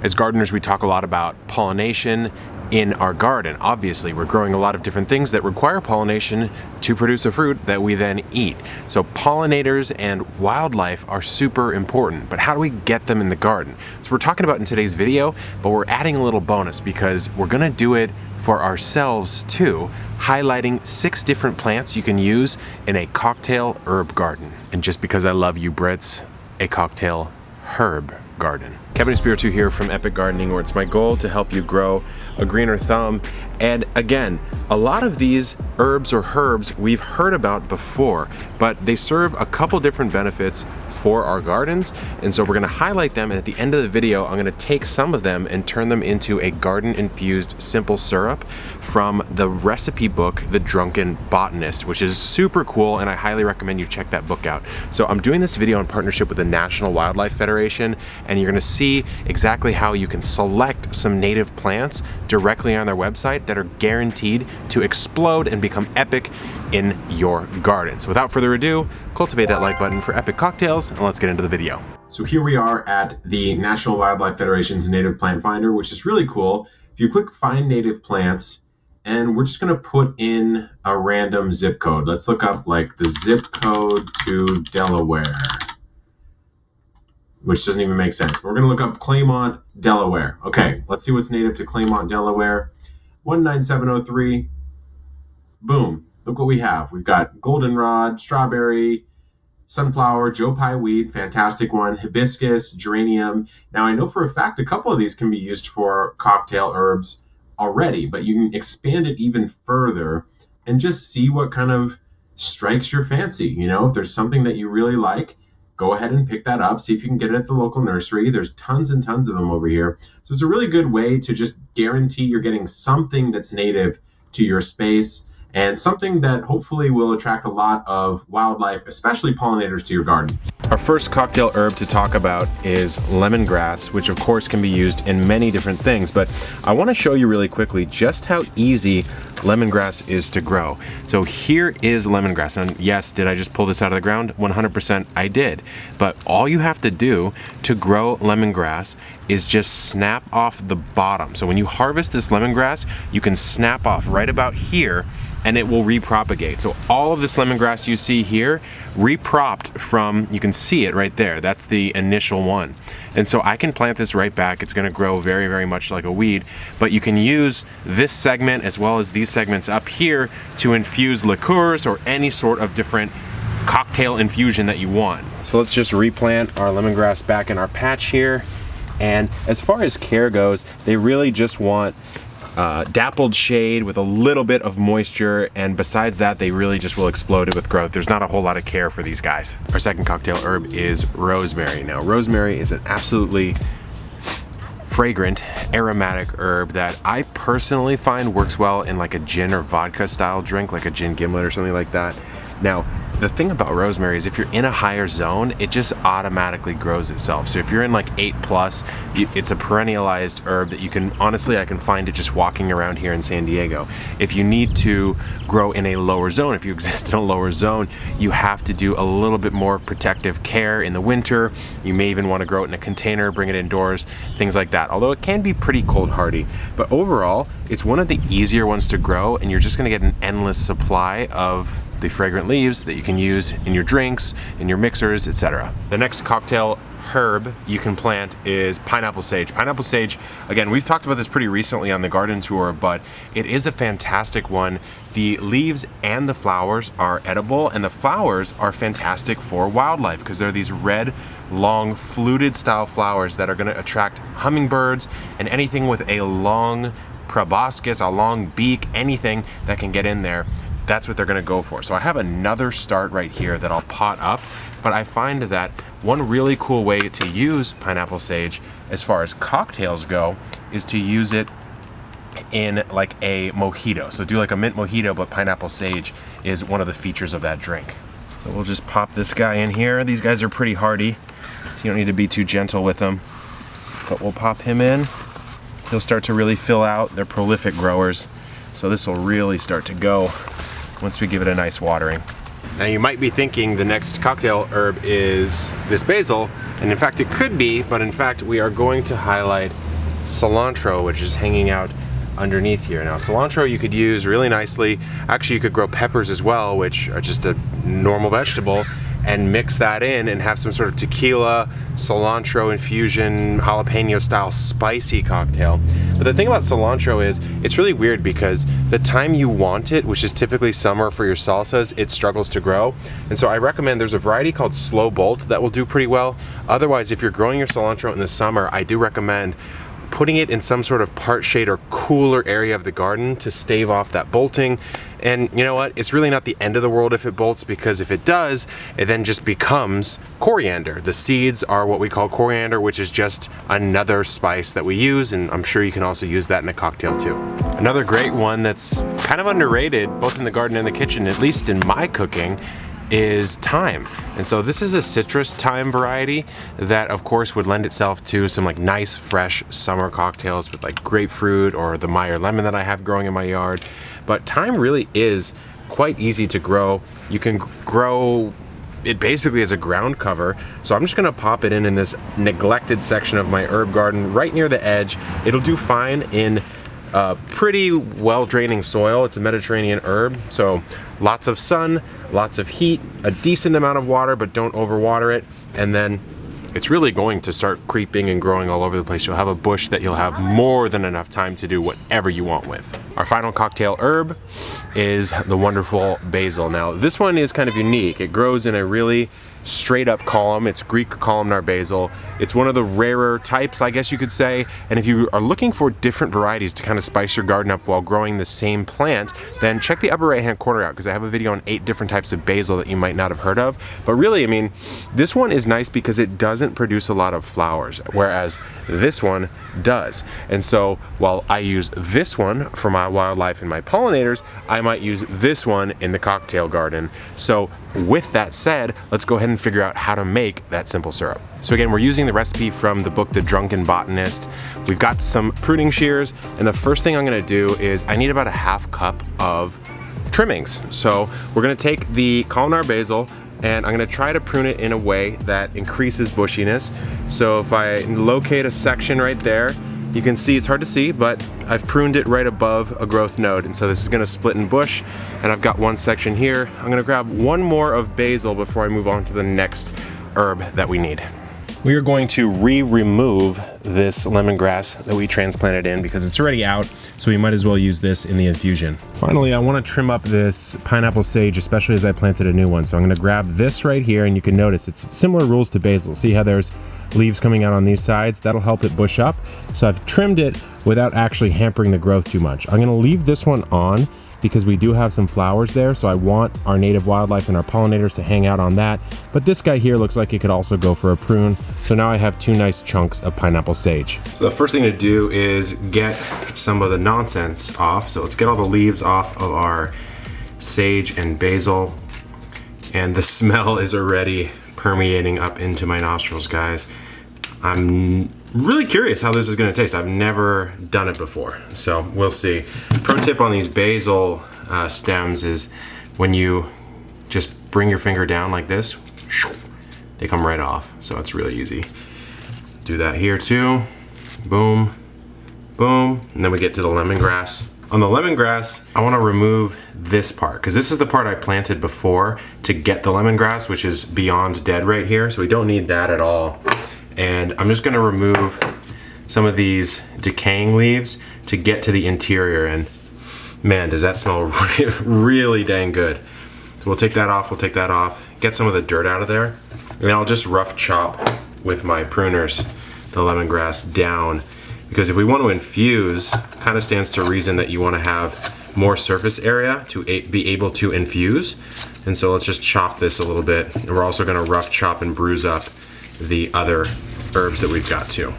As gardeners, we talk a lot about pollination in our garden. Obviously, we're growing a lot of different things that require pollination to produce a fruit that we then eat. So pollinators and wildlife are super important, but how do we get them in the garden? So we're talking about in today's video, but we're adding a little bonus because we're gonna do it for ourselves too, highlighting 6 different plants you can use in a cocktail herb garden. And just because I love you Brits, a cocktail herb garden. Kevin Espiritu here from Epic Gardening, where it's my goal to help you grow a greener thumb. And again, a lot of these herbs or herbs we've heard about before, but they serve a couple different benefits for our gardens. And so we're gonna highlight them, and at the end of the video, I'm gonna take some of them and turn them into a garden-infused simple syrup from the recipe book, The Drunken Botanist, which is super cool, and I highly recommend you check that book out. So I'm doing this video in partnership with the National Wildlife Federation, and you're gonna see exactly how you can select some native plants directly on their website that are guaranteed to explode and become epic in your garden. So without further ado, cultivate that like button for epic cocktails, and let's get into the video. So here we are at the National Wildlife Federation's Native Plant Finder, which is really cool. If you click Find Native Plants, and we're just gonna put in a random zip code. Let's look up like the zip code to Delaware, which doesn't even make sense. We're gonna look up Claymont, Delaware. Okay, let's see what's native to Claymont, Delaware. 19703, boom. Look what we have. We've got goldenrod, strawberry, sunflower, Joe Pye weed, fantastic one, hibiscus, geranium. Now I know for a fact a couple of these can be used for cocktail herbs already, but you can expand it even further and just see what kind of strikes your fancy. You know, if there's something that you really like, go ahead and pick that up. See if you can get it at the local nursery. There's tons and tons of them over here. So it's a really good way to just guarantee you're getting something that's native to your space, and something that hopefully will attract a lot of wildlife, especially pollinators, to your garden. Our first cocktail herb to talk about is lemongrass, which of course can be used in many different things, but I want to show you really quickly just how easy lemongrass is to grow. So here is lemongrass, and yes, did I just pull this out of the ground? 100% I did. But all you have to do to grow lemongrass is just snap off the bottom. So when you harvest this lemongrass, you can snap off right about here, and it will repropagate. So all of this lemongrass you see here, repropped from, you can see it right there, that's the initial one. And so I can plant this right back. It's gonna grow very, very much like a weed, but you can use this segment as well as these segments up here to infuse liqueurs or any sort of different cocktail infusion that you want. So let's just replant our lemongrass back in our patch here. And as far as care goes, they really just want dappled shade with a little bit of moisture, and besides that, they really just will explode it with growth. There's not a whole lot of care for these guys. Our second cocktail herb is rosemary. Now, rosemary is an absolutely fragrant, aromatic herb that I personally find works well in like a gin or vodka style drink, like a gin gimlet or something like that. Now, the thing about rosemary is if you're in a higher zone, it just automatically grows itself. So if you're in like 8+, it's a perennialized herb that you can, honestly, I can find it just walking around here in San Diego. If you need to grow in a lower zone, if you exist in a lower zone, you have to do a little bit more protective care in the winter. You may even want to grow it in a container, bring it indoors, things like that. Although it can be pretty cold hardy. But overall, it's one of the easier ones to grow, and you're just gonna get an endless supply of the fragrant leaves that you can use in your drinks, in your mixers, etc. The next cocktail herb you can plant is pineapple sage. Pineapple sage, again, we've talked about this pretty recently on the garden tour, but it is a fantastic one. The leaves and the flowers are edible, and the flowers are fantastic for wildlife because they're these red, long, fluted style flowers that are gonna attract hummingbirds and anything with a long proboscis, a long beak, anything that can get in there. That's what they're gonna go for. So I have another start right here that I'll pot up, but I find that one really cool way to use pineapple sage as far as cocktails go is to use it in like a mojito. So do like a mint mojito, but pineapple sage is one of the features of that drink. So we'll just pop this guy in here. These guys are pretty hardy, so you don't need to be too gentle with them, but we'll pop him in. He'll start to really fill out. They're prolific growers, so this will really start to go once we give it a nice watering. Now you might be thinking the next cocktail herb is this basil, and in fact it could be, but in fact we are going to highlight cilantro, which is hanging out underneath here. Now cilantro you could use really nicely. Actually, you could grow peppers as well, which are just a normal vegetable, and mix that in and have some sort of tequila, cilantro infusion, jalapeno style spicy cocktail. But the thing about cilantro is it's really weird because the time you want it, which is typically summer for your salsas, it struggles to grow. And so I recommend, there's a variety called Slow Bolt that will do pretty well. Otherwise, if you're growing your cilantro in the summer, I do recommend putting it in some sort of part shade or cooler area of the garden to stave off that bolting. And you know what? It's really not the end of the world if it bolts, because if it does, it then just becomes coriander. The seeds are what we call coriander, which is just another spice that we use, and I'm sure you can also use that in a cocktail too. Another great one that's kind of underrated, both in the garden and the kitchen, at least in my cooking, is thyme. And so this is a citrus thyme variety that of course would lend itself to some like nice fresh summer cocktails with like grapefruit or the Meyer lemon that I have growing in my yard. But thyme really is quite easy to grow. You can grow it basically as a ground cover. So I'm just gonna pop it in this neglected section of my herb garden right near the edge. It'll do fine in pretty well draining soil. It's a Mediterranean herb, so lots of sun, lots of heat, a decent amount of water, but don't overwater it. And then it's really going to start creeping and growing all over the place. You'll have a bush that you'll have more than enough time to do whatever you want with. Our final cocktail herb is the wonderful basil. Now this one is kind of unique. It grows in a really straight up column. It's Greek columnar basil. It's one of the rarer types, I guess you could say. And if you are looking for different varieties to kind of spice your garden up while growing the same plant, then check the upper right hand corner out, because I have a video on 8 different types of basil that you might not have heard of. But really, I mean, this one is nice because it doesn't produce a lot of flowers, whereas this one does. And so while I use this one for my wildlife and my pollinators, I might use this one in the cocktail garden. So with that said, let's go ahead and figure out how to make that simple syrup. So again, we're using the recipe from the book, The Drunken Botanist. We've got some pruning shears, and the first thing I'm gonna do is I need about a ½ cup of trimmings. So we're gonna take the columnar basil, and I'm gonna try to prune it in a way that increases bushiness. So if I locate a section right there, you can see, it's hard to see, but I've pruned it right above a growth node. And so this is gonna split in bush, and I've got one section here. I'm gonna grab one more of basil before I move on to the next herb that we need. We are going to remove this lemongrass that we transplanted in because it's already out, so we might as well use this in the infusion. Finally, I want to trim up this pineapple sage, especially as I planted a new one. So I'm going to grab this right here, and you can notice it's similar rules to basil. See how there's leaves coming out on these sides? That'll help it bush up. So I've trimmed it without actually hampering the growth too much. I'm going to leave this one on because we do have some flowers there, so I want our native wildlife and our pollinators to hang out on that. But this guy here looks like it could also go for a prune. So now I have 2 nice chunks of pineapple sage. So the first thing to do is get some of the nonsense off. So let's get all the leaves off of our sage and basil. And the smell is already permeating up into my nostrils, guys. I'm really curious how this is gonna taste. I've never done it before, so we'll see. Pro tip on these basil stems is when you just bring your finger down like this, they come right off, so it's really easy. Do that here too. Boom, boom, and then we get to the lemongrass. On the lemongrass, I wanna remove this part, because this is the part I planted before to get the lemongrass, which is beyond dead right here, so we don't need that at all. And I'm just gonna remove some of these decaying leaves to get to the interior, and man, does that smell really dang good. So we'll take that off, get some of the dirt out of there, and then I'll just rough chop with my pruners the lemongrass down, because if we want to infuse, kind of stands to reason that you want to have more surface area to be able to infuse. And so let's just chop this a little bit, and we're also gonna rough chop and bruise up the other herbs that we've got too.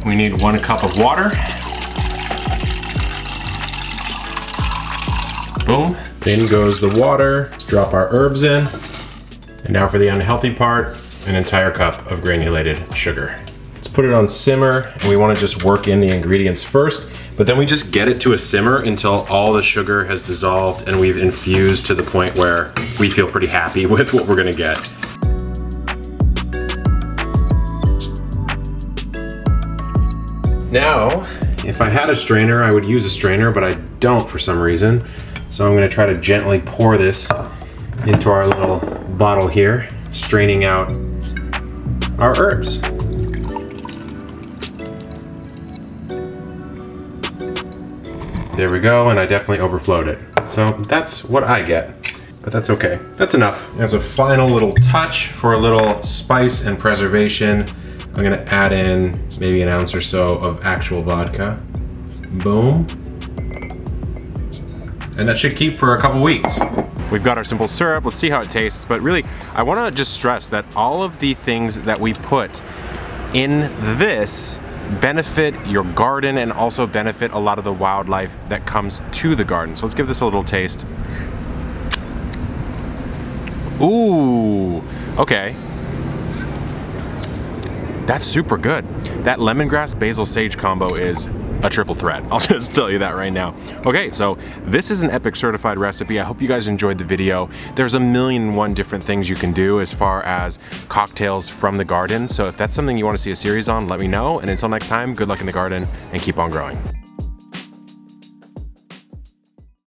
We need 1 cup of water. Boom. In goes the water. Let's drop our herbs in. And now for the unhealthy part, an entire cup of granulated sugar. Let's put it on simmer, and we want to just work in the ingredients first, but then we just get it to a simmer until all the sugar has dissolved and we've infused to the point where we feel pretty happy with what we're gonna get. Now, if I had a strainer, I would use a strainer, but I don't for some reason. So I'm gonna try to gently pour this into our little bottle here, straining out our herbs. There we go, and I definitely overflowed it. So that's what I get, but that's okay. That's enough. As a final little touch for a little spice and preservation, I'm gonna add in maybe an ounce or so of actual vodka. Boom. And that should keep for a couple weeks. We've got our simple syrup, let's see how it tastes, but really, I wanna just stress that all of the things that we put in this benefit your garden and also benefit a lot of the wildlife that comes to the garden. So let's give this a little taste. Ooh, okay. That's super good. That lemongrass basil sage combo is a triple threat. I'll just tell you that right now. Okay, so this is an Epic certified recipe. I hope you guys enjoyed the video. There's a million and one different things you can do as far as cocktails from the garden. So if that's something you want to see a series on, let me know. And until next time, good luck in the garden and keep on growing.